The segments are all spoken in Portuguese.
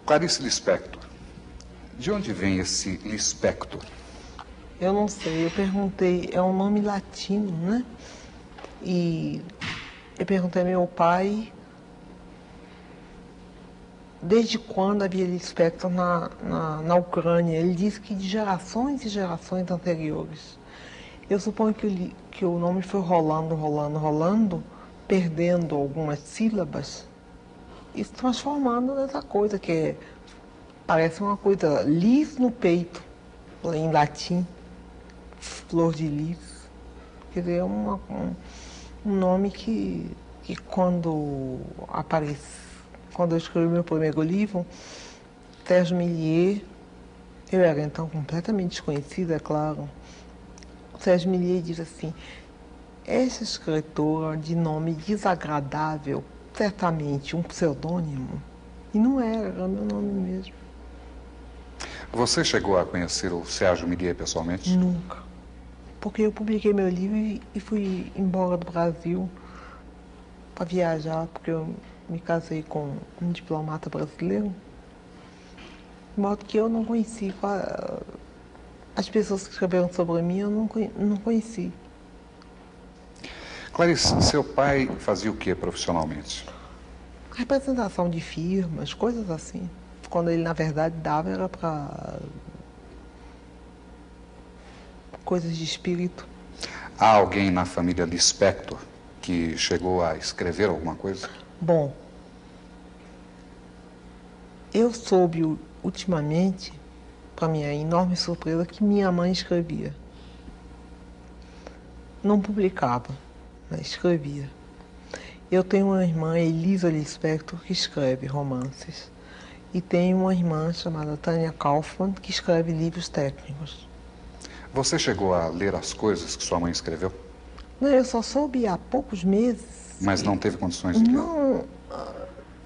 Clarice Lispector. De onde vem esse Lispector? Eu não sei, eu perguntei, é um nome latino, né? E eu perguntei ao meu pai desde quando havia Lispector na Ucrânia. Ele disse que de gerações e gerações anteriores. Eu suponho que o nome foi rolando, perdendo algumas sílabas e se transformando nessa coisa que parece uma coisa lis no peito, em latim, flor de lis. Quer dizer, é um nome que quando eu escrevi meu primeiro livro, Sérgio Millier, eu era então completamente desconhecida, é claro. Sérgio Millier diz assim: essa escritora de nome desagradável, certamente um pseudônimo. E não era meu nome mesmo. Você chegou a conhecer o Sérgio Millier pessoalmente? Nunca. Porque eu publiquei meu livro e fui embora do Brasil para viajar, porque eu me casei com um diplomata brasileiro. De modo que eu não conheci. As pessoas que escreveram sobre mim eu não conheci. Clarice, seu pai fazia o que profissionalmente? Representação de firmas, coisas assim. Quando ele, na verdade, dava era para coisas de espírito. Há alguém na família Lispector que chegou a escrever alguma coisa? Bom, eu soube ultimamente, para minha enorme surpresa, que minha mãe escrevia. Não publicava, mas escrevia. Eu tenho uma irmã, Elisa Lispector, que escreve romances. E tenho uma irmã chamada Tânia Kaufmann, que escreve livros técnicos. Você chegou a ler as coisas que sua mãe escreveu? Não, eu só soube há poucos meses. Mas não teve condições de ler? Não,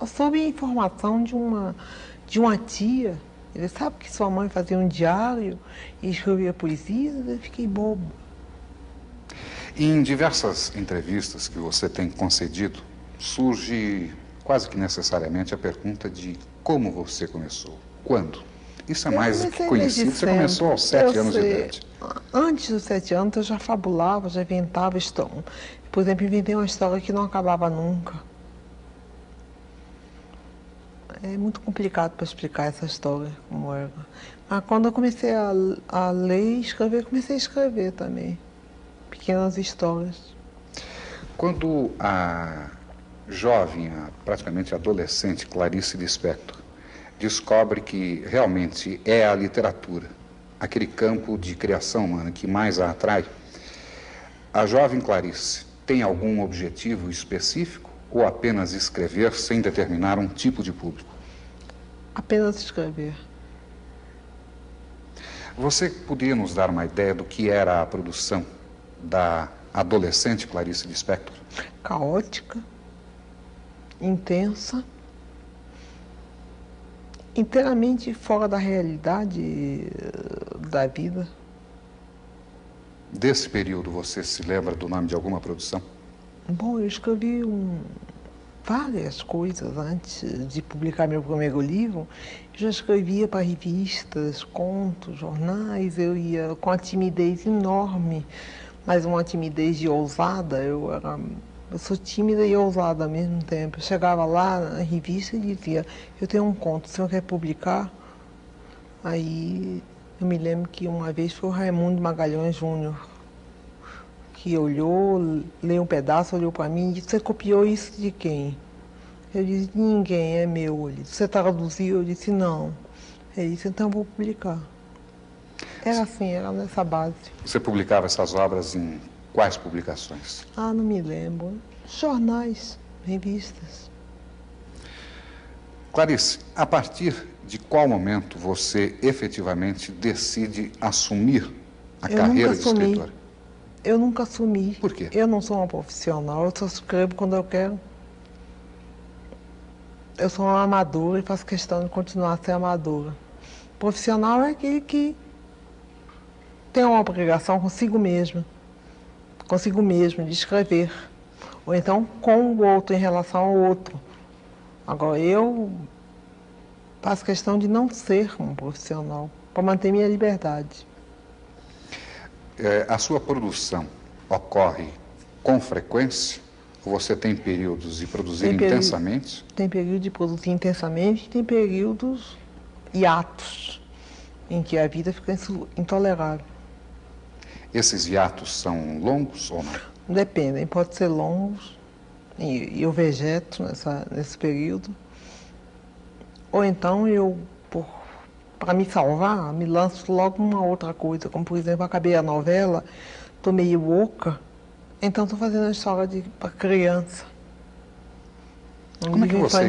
eu soube informação de uma tia. Ele sabe que sua mãe fazia um diário e escrevia poesias, eu fiquei bobo. Em diversas entrevistas que você tem concedido, surge quase que necessariamente a pergunta de como você começou, quando. Isso é mais do que conhecido, você começou aos 7 anos de idade. Antes dos 7 anos eu já fabulava, já inventava história. Por exemplo, inventei uma história que não acabava nunca. É muito complicado para explicar essa história, como era. Mas quando eu comecei a ler e escrever, comecei a escrever também. Pequenas histórias. Quando a jovem, praticamente adolescente Clarice Lispector descobre que realmente é a literatura, aquele campo de criação humana que mais a atrai, a jovem Clarice tem algum objetivo específico ou apenas escrever sem determinar um tipo de público? Apenas escrever. Você poderia nos dar uma ideia do que era a produção da adolescente Clarice Lispector? Caótica, intensa, inteiramente fora da realidade da vida. Desse período, você se lembra do nome de alguma produção? Bom, eu escrevi várias coisas antes de publicar meu primeiro livro. Eu já escrevia para revistas, contos, jornais. Eu ia com uma timidez enorme, mas uma timidez de ousada. Eu sou tímida e ousada ao mesmo tempo. Eu chegava lá na revista e dizia: eu tenho um conto, o senhor quer publicar? Aí eu me lembro que uma vez foi o Raimundo Magalhães Júnior, que olhou, leu um pedaço, olhou para mim e disse: você copiou isso de quem? Eu disse: ninguém, é meu. Ele disse: você traduziu? Eu disse: não. Ele disse: então eu vou publicar. Era assim, era nessa base. Você publicava essas obras em quais publicações? Ah, não me lembro. Jornais, revistas. Clarice, a partir de qual momento você efetivamente decide assumir a carreira de escritora? Eu nunca assumi. Por quê? Eu não sou uma profissional, eu só escrevo quando eu quero. Eu sou uma amadora e faço questão de continuar a ser amadora. Profissional é aquele que tem uma obrigação consigo mesmo de escrever. Ou então com o outro, em relação ao outro. Agora, eu Faço questão de não ser um profissional, para manter minha liberdade. A sua produção ocorre com frequência? Ou você tem períodos de produzir intensamente? Tem período de produzir intensamente, tem períodos hiatos, em que a vida fica intolerável. Esses hiatos são longos ou não? Dependem, pode ser longos, e eu vegeto nesse período, ou então eu, para me salvar, me lanço logo numa outra coisa, como por exemplo, acabei a novela, estou meio oca, então estou fazendo a história para criança. Como é que você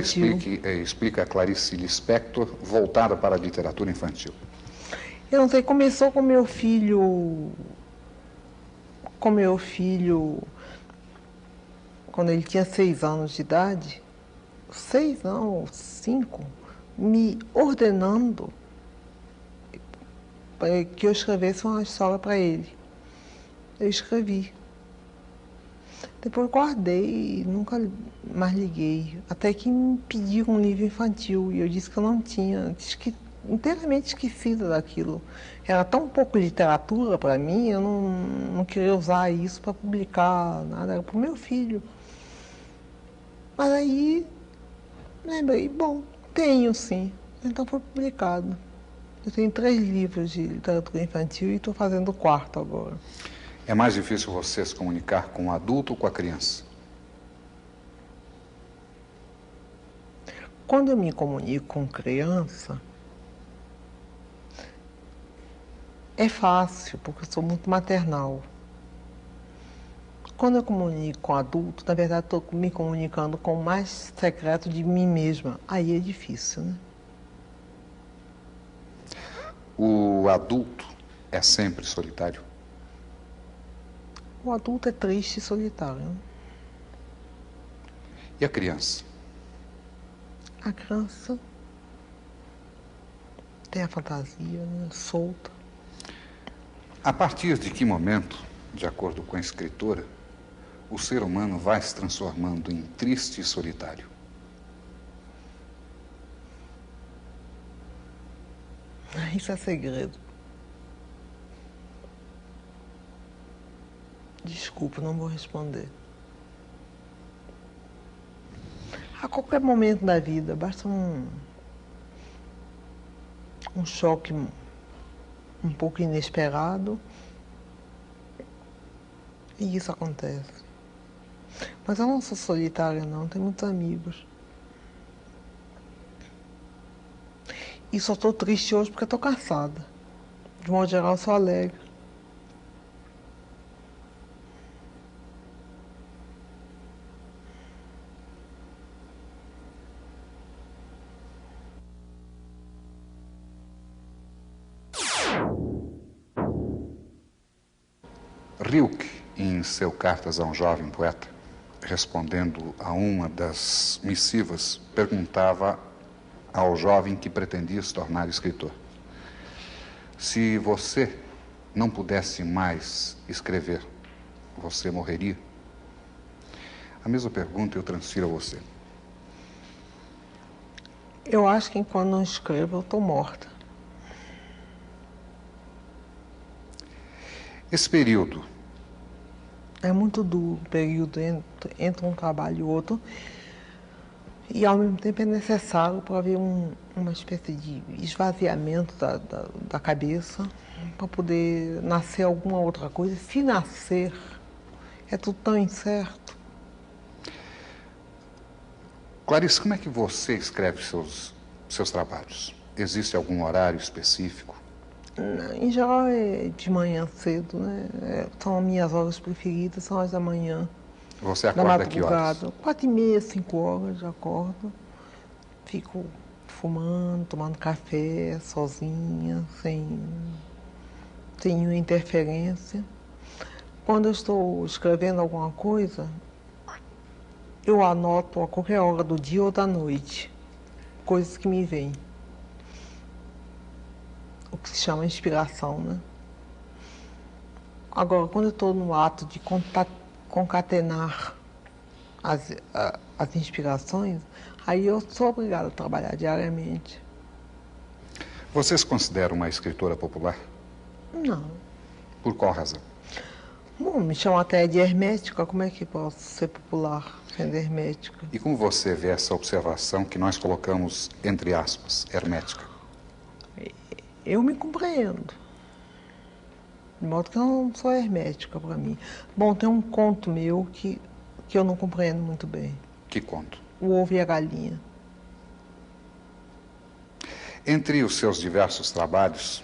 explica a Clarice Lispector voltada para a literatura infantil? Eu não sei, começou com meu filho, quando ele tinha 6 anos de idade, 6 não, 5, me ordenando para que eu escrevesse uma história para ele. Eu escrevi. Depois guardei e nunca mais liguei. Até que me pediram um livro infantil e eu disse que eu não tinha, inteiramente esquecida daquilo. Era tão pouco literatura para mim, eu não queria usar isso para publicar nada, era para o meu filho. Mas aí lembrei, bom, tenho sim. Então foi publicado. Eu tenho 3 livros de literatura infantil e estou fazendo o 4º agora. É mais difícil você se comunicar com o adulto ou com a criança? Quando eu me comunico com criança, é fácil, porque eu sou muito maternal. Quando eu comunico com adulto, na verdade estou me comunicando com o mais secreto de mim mesma. Aí é difícil, né? O adulto é sempre solitário? O adulto é triste e solitário, né? E a criança? A criança tem a fantasia, né? Solta. A partir de que momento, de acordo com a escritora, o ser humano vai se transformando em triste e solitário? Isso é segredo. Desculpa, não vou responder. A qualquer momento da vida, basta um choque um pouco inesperado e isso acontece. Mas eu não sou solitária, não, tenho muitos amigos. E só estou triste hoje porque estou cansada. De modo geral, eu sou alegre. Rilke, em seu Cartas a um Jovem Poeta, respondendo a uma das missivas, perguntava ao jovem que pretendia se tornar escritor: se você não pudesse mais escrever, você morreria? A mesma pergunta eu transfiro a você. Eu acho que enquanto não escrevo, eu estou morta. Esse período é muito duro, o período entre um trabalho e outro. E ao mesmo tempo é necessário para haver uma espécie de esvaziamento da cabeça, para poder nascer alguma outra coisa. Se nascer, é tudo tão incerto. Clarice, como é que você escreve seus trabalhos? Existe algum horário específico? Em geral é de manhã cedo, né? São as minhas horas preferidas, são as da manhã. Você acorda a que horas? 4h30, 5h já acordo. Fico fumando, tomando café, sozinha, sem nenhuma interferência. Quando eu estou escrevendo alguma coisa, eu anoto a qualquer hora do dia ou da noite, coisas que me vêm. O que se chama inspiração, né? Agora, quando eu estou no ato de concatenar as inspirações, aí eu sou obrigada a trabalhar diariamente. Você se considera uma escritora popular? Não. Por qual razão? Bom, me chamam até de hermética, como é que posso ser popular sendo hermética? E como você vê essa observação que nós colocamos entre aspas, hermética? Eu me compreendo. De modo que eu não sou hermética para mim. Bom, tem um conto meu que eu não compreendo muito bem. Que conto? O Ovo e a Galinha. Entre os seus diversos trabalhos,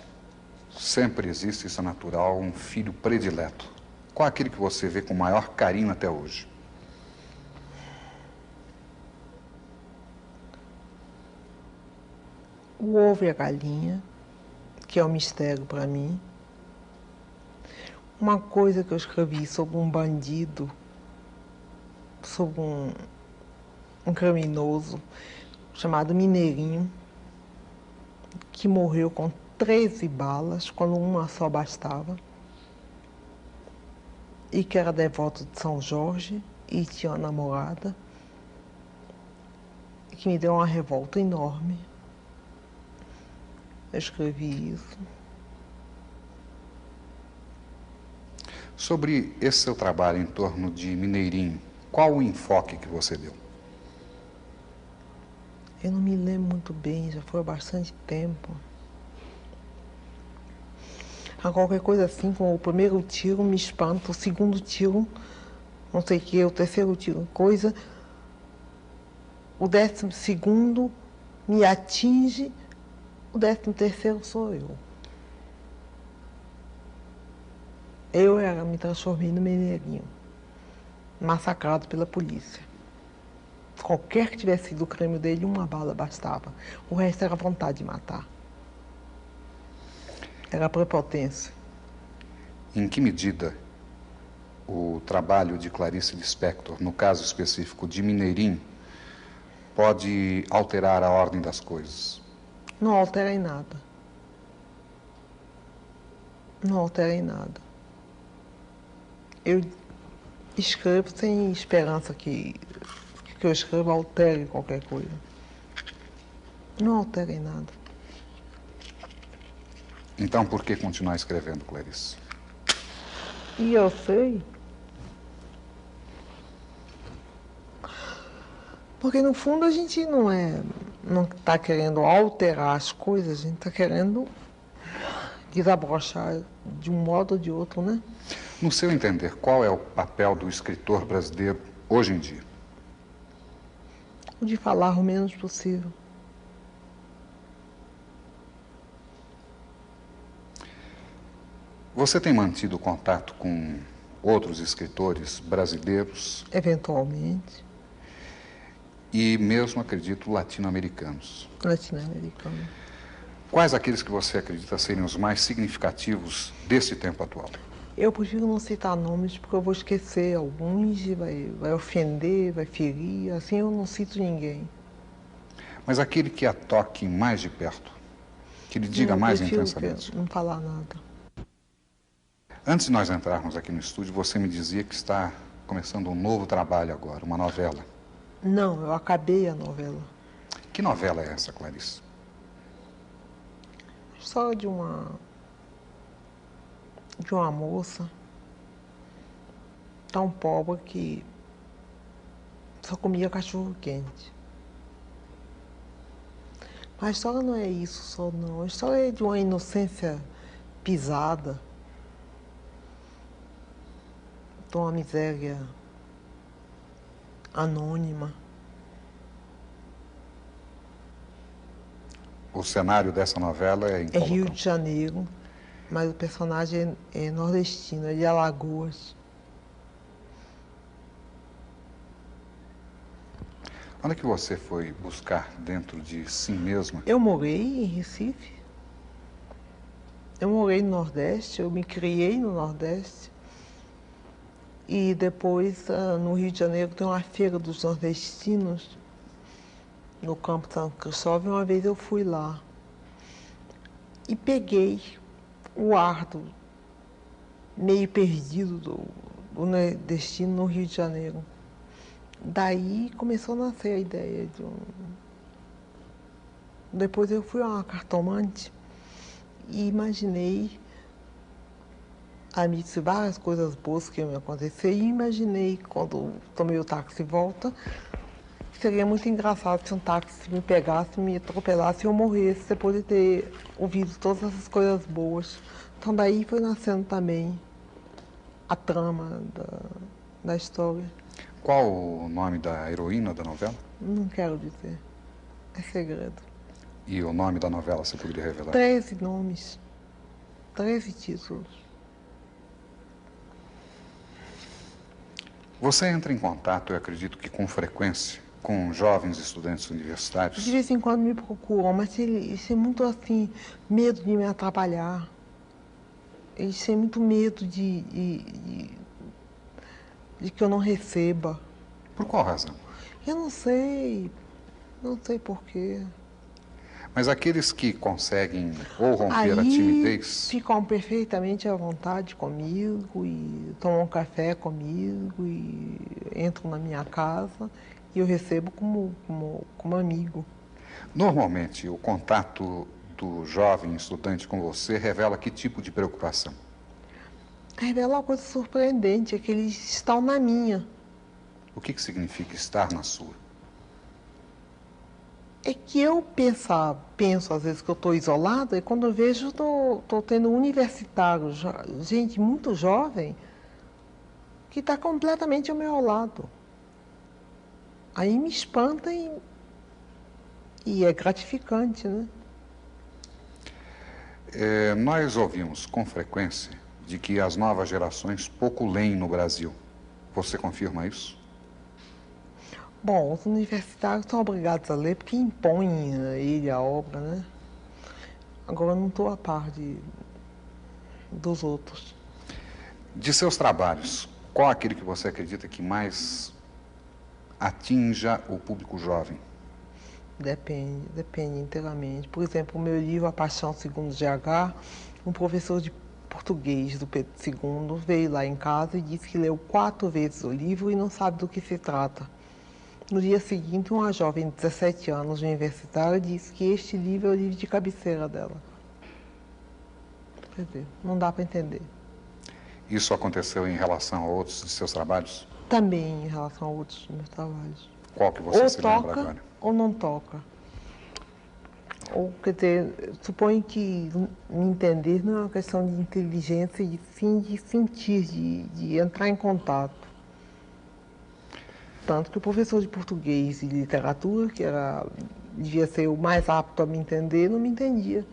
sempre existe, isso é natural, um filho predileto. Qual é aquele que você vê com maior carinho até hoje? O Ovo e a Galinha, que é um mistério para mim. Uma coisa que eu escrevi sobre um bandido, sobre um criminoso chamado Mineirinho, que morreu com 13 balas, quando uma só bastava, e que era devoto de São Jorge e tinha uma namorada, e que me deu uma revolta enorme. Eu escrevi isso. Sobre esse seu trabalho em torno de Mineirinho, qual o enfoque que você deu? Eu não me lembro muito bem, já foi há bastante tempo. A qualquer coisa assim, como o primeiro tiro me espanta, o segundo tiro, não sei o que, o terceiro tiro, coisa. O 12º me atinge, o 13º sou eu. Me transformei no Mineirinho, massacrado pela polícia. Qualquer que tivesse sido o crime dele, uma bala bastava. O resto era vontade de matar. Era prepotência. Em que medida o trabalho de Clarice Lispector, no caso específico de Mineirinho, pode alterar a ordem das coisas? Não altera em nada. Não altera em nada. Eu escrevo sem esperança que eu escreva altere qualquer coisa. Não altera em nada. Então, por que continuar escrevendo, Clarice? E eu sei. Porque no fundo a gente não está querendo alterar as coisas, a gente está querendo desabrochar de um modo ou de outro, né? No seu entender, qual é o papel do escritor brasileiro hoje em dia? O de falar o menos possível. Você tem mantido contato com outros escritores brasileiros? Eventualmente. E mesmo, acredito, latino-americanos. Latino-americano. Quais aqueles que você acredita serem os mais significativos desse tempo atual? Eu prefiro não citar nomes porque eu vou esquecer alguns e vai ofender, vai ferir. Assim eu não cito ninguém. Mas aquele que a toque mais de perto, que lhe diga mais intensamente. Não falar nada. Antes de nós entrarmos aqui no estúdio, você me dizia que está começando um novo trabalho agora, uma novela. Não, eu acabei a novela. Que novela é essa, Clarice? Só de uma moça tão pobre que só comia cachorro quente. Mas a história não é isso só, não. A história é de uma inocência pisada, de uma miséria anônima. O cenário dessa novela é em É qual Rio local? de Janeiro, mas o personagem é nordestino, é de Alagoas. Onde é que você foi buscar dentro de si mesma? Eu morei em Recife. Eu morei no Nordeste, eu me criei no Nordeste. E depois, no Rio de Janeiro, tem uma feira dos nordestinos, no Campo São Cristóvão, e uma vez eu fui lá. E peguei o ar meio perdido do nordestino no Rio de Janeiro. Daí começou a nascer a ideia de um... Depois eu fui a uma cartomante e imaginei, amigos, várias coisas boas que iam me acontecer, e imaginei, quando tomei o táxi de volta, que seria muito engraçado se um táxi me pegasse, me atropelasse e eu morresse depois de ter ouvido todas essas coisas boas. Então daí foi nascendo também a trama da história. Qual o nome da heroína da novela? Não quero dizer, é segredo. E o nome da novela, você poderia revelar? 13 nomes, 13 títulos. Você entra em contato, eu acredito que com frequência, com jovens estudantes universitários? De vez em quando me procuram, mas eles têm muito assim, medo de me atrapalhar. Eles têm muito medo de que eu não receba. Por qual razão? Eu não sei por quê. Mas aqueles que conseguem ou romper a Aí timidez, ficam perfeitamente à vontade comigo e tomam um café comigo e entram na minha casa e eu recebo como amigo. normalmente o contato do jovem estudante com você revela que tipo de preocupação? Revela uma coisa surpreendente, é que eles estão na minha. O que significa estar na sua? É que eu penso às vezes que eu estou isolada e quando eu vejo estou tendo universitário, gente muito jovem, que está completamente ao meu lado. Aí me espanta e é gratificante, né? Nós ouvimos com frequência de que as novas gerações pouco leem no Brasil. Você confirma isso? Bom, os universitários são obrigados a ler porque impõem a ele a obra, né? Agora eu não estou a par dos outros. De seus trabalhos, qual aquele que você acredita que mais atinja o público jovem? Depende inteiramente. Por exemplo, o meu livro A Paixão Segundo GH, um professor de português do Pedro II veio lá em casa e disse que leu 4 vezes o livro e não sabe do que se trata. No dia seguinte, uma jovem de 17 anos, universitária, disse que este livro é o livro de cabeceira dela. Quer dizer, não dá para entender. Isso aconteceu em relação a outros de seus trabalhos? Também em relação a outros meus trabalhos. Qual que você Ou se lembra toca agora? ou não toca. Ou, quer dizer, suponho que me entender não é uma questão de inteligência, e sim de sentir, de entrar em contato. Tanto que o professor de português e literatura, devia ser o mais apto a me entender, não me entendia.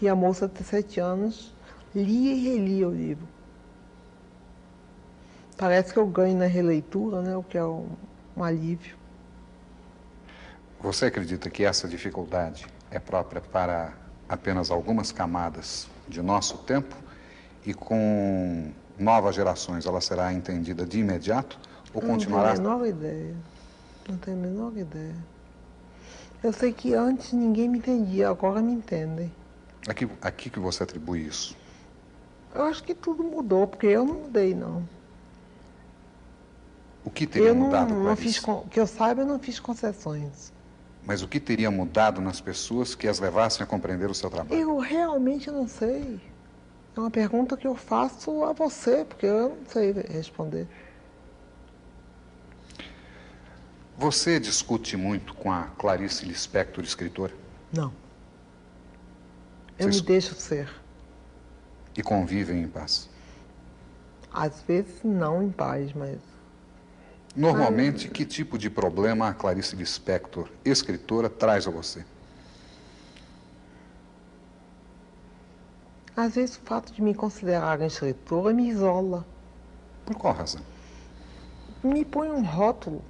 E a moça de 17 anos lia e relia o livro. Parece que eu ganho na releitura, né, o que é um alívio. Você acredita que essa dificuldade é própria para apenas algumas camadas de nosso tempo e com novas gerações ela será entendida de imediato ou continuará? Não tenho a menor ideia. Não tenho a menor ideia. Eu sei que antes ninguém me entendia, agora me entendem. Aqui que você atribui isso? Eu acho que tudo mudou, porque eu não mudei, não. O que teria mudado, não fiz, Clarice? que eu saiba, eu não fiz concessões. Mas o que teria mudado nas pessoas que as levassem a compreender o seu trabalho? Eu realmente não sei. É uma pergunta que eu faço a você, porque eu não sei responder. Você discute muito com a Clarice Lispector, escritora? Não. Eu me deixo ser. E convivem em paz? Às vezes não em paz, mas... Normalmente, que tipo de problema a Clarice Lispector, escritora, traz a você? Às vezes o fato de me considerarem escritora me isola. Por qual razão? Me põe um rótulo.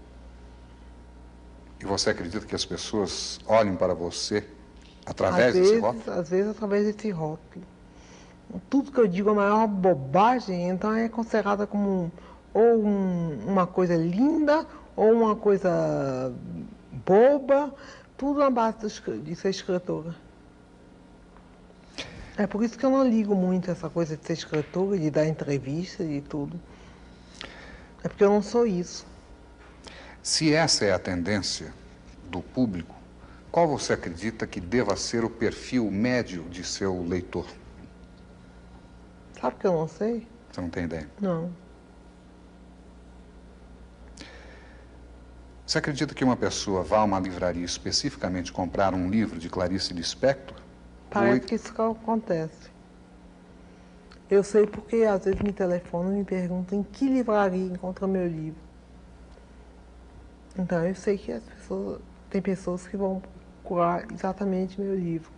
E você acredita que as pessoas olhem para você através desse rótulo? Às vezes através desse rótulo. Tudo que eu digo é a maior bobagem, então é considerada como uma coisa linda ou uma coisa boba, tudo na base de ser escritora. É por isso que eu não ligo muito a essa coisa de ser escritora, de dar entrevista e tudo. É porque eu não sou isso. Se essa é a tendência do público, qual você acredita que deva ser o perfil médio de seu leitor? Sabe que eu não sei? Você não tem ideia? Não. Você acredita que uma pessoa vá a uma livraria especificamente comprar um livro de Clarice Lispector? Parece que isso que acontece. Eu sei porque às vezes me telefonam e me perguntam em que livraria encontra meu livro. Então eu sei que tem pessoas que vão procurar exatamente meu livro.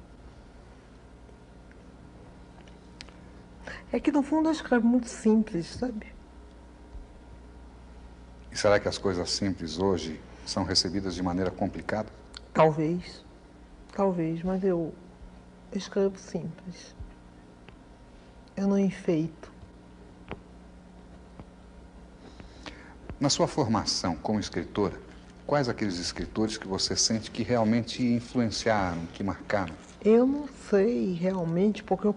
É que no fundo eu escrevo muito simples, sabe? E será que as coisas simples hoje são recebidas de maneira complicada? Talvez, mas eu escrevo simples. Eu não enfeito. Na sua formação como escritora, quais aqueles escritores que você sente que realmente influenciaram, que marcaram? Eu não sei realmente, porque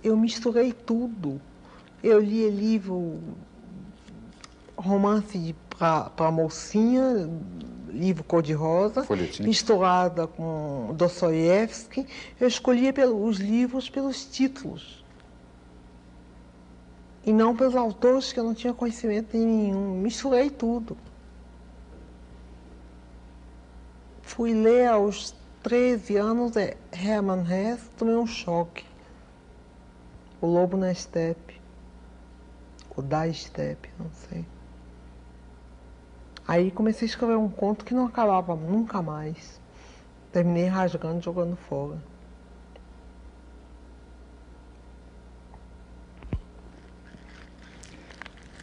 eu misturei tudo. Eu lia livro, romance para mocinha, livro cor-de-rosa, Folhetim. misturada com Dostoiévski. Eu escolhia os livros pelos títulos. E não pelos autores que eu não tinha conhecimento nenhum. Misturei tudo. Fui ler aos 13 anos Hermann Hesse, tomei um choque. O Lobo na Estepe. Ou da Estepe, não sei. Aí comecei a escrever um conto que não acabava nunca mais. Terminei rasgando e jogando fora.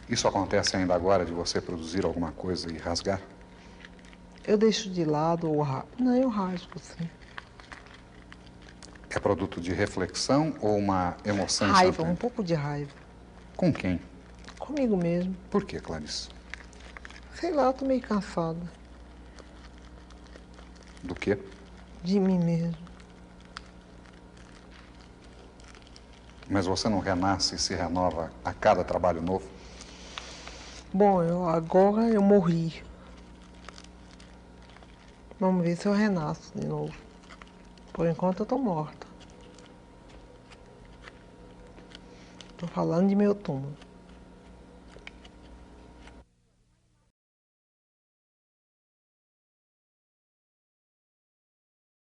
Isso acontece ainda agora de você produzir alguma coisa e rasgar? Eu deixo de lado ou rasgo. Não, eu rasgo, sim. É produto de reflexão ou uma emoção Raiva, instantânea? um pouco de raiva. Com quem? Comigo mesmo. Por que, Clarice? Sei lá, eu tô meio cansada Do quê? de mim mesmo. Mas você não renasce e se renova a cada trabalho novo? Bom, agora eu morri. Vamos ver se eu renasço de novo. Por enquanto eu tô morta. Tô falando de meu túmulo.